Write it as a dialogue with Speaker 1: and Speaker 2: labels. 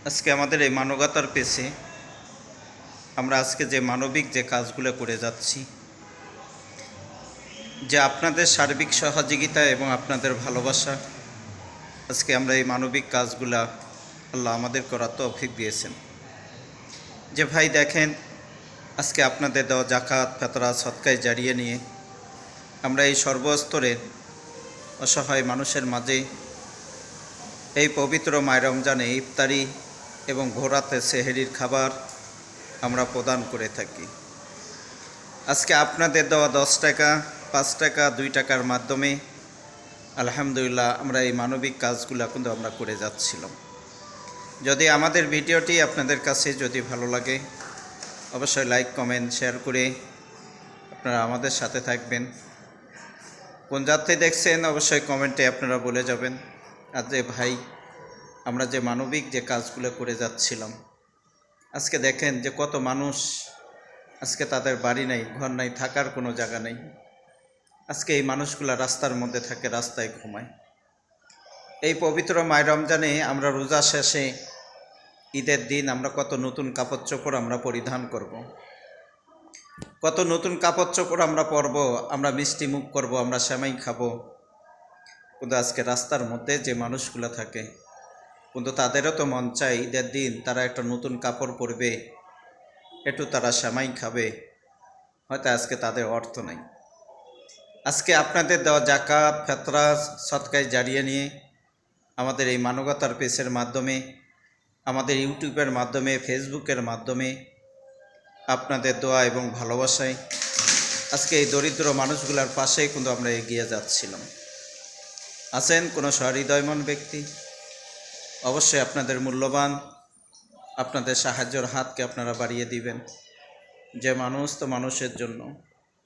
Speaker 1: আজকে আমাদের এই মানবতার পেছে আমরা আজকে যে মানবিক যে কাজগুলো করে যাচ্ছি, যে আপনাদের সার্বিক সহযোগিতা এবং আপনাদের ভালোবাসা, আজকে আমরা এই মানবিক কাজগুলা আল্লাহ আমাদের করার তৌফিক দিয়েছেন। যে ভাই দেখেন, আজকে আপনাদের দেওয়া জাকাত, ফেতরা, সদকায় জারিয়ে নিয়ে আমরা এই সর্বস্তরের অসহায় মানুষের মাঝে এই পবিত্র মায় রমজানে ইফতারি এবং ভোরাতে সেহরির খাবার আমরা প্রদান করে থাকি। আজকে আপনাদের দেওয়া 10 টাকা, 5 টাকা, 2 টাকার মাধ্যমে আলহামদুলিল্লাহ আমরা এই মানবিক কাজগুলো কিন্তু আমরা করে যাচ্ছিলাম। যদি আমাদের ভিডিওটি আপনাদের কাছে যদি ভালো লাগে, অবশ্যই লাইক, কমেন্ট, শেয়ার করে আপনারা আমাদের সাথে থাকবেন। কোন যাত্রী দেখছেন অবশ্যই কমেন্টে আপনারা বলে যাবেন। আর যে ভাই, আমরা যে মানবিক যে কাজগুলো করে যাচ্ছিলাম, আজকে দেখেন যে কত মানুষ আজকে তাদের বাড়ি নাই, ঘর নাই, থাকার কোনো জায়গা নেই। আজকে এই মানুষগুলো রাস্তার মধ্যে থাকে, রাস্তায় ঘুমায়। এই পবিত্র মায় রমজানে আমরা রোজা শেষে ঈদের দিন আমরা কত নতুন কাপড় চোপড় আমরা পরিধান করব, কত নতুন কাপড় চোপড় আমরা পরব, আমরা মিষ্টি মুখ করব, আমরা সেমাই খাবো। কিন্তু আজকে রাস্তার মধ্যে যে মানুষগুলো থাকে, কিন্তু তাদেরও তো মন চাই ঈদের দিন তারা একটা নতুন কাপড় পরবে, একটু তারা সেমাই খাবে, হয়তো আজকে তাদের অর্থ নেই। আজকে আপনাদের দেওয়া জাকাত, ফেতরা, সদকায় জারিয়ে নিয়ে আমাদের এই মানবতার পেজের মাধ্যমে, আমাদের ইউটিউবের মাধ্যমে, ফেসবুকের মাধ্যমে আপনাদের দোয়া এবং ভালোবাসায় আজকে এই দরিদ্র মানুষগুলোর পাশেই কিন্তু আমরা এগিয়ে যাচ্ছিলাম। আছেন কোনো সহৃদয়মন ব্যক্তি, অবশ্যই আপনাদের মূল্যবান আপনাদের সাহায্যের হাতকে আপনারা বাড়িয়ে দিবেন। যে মানুষ তো মানুষের জন্য,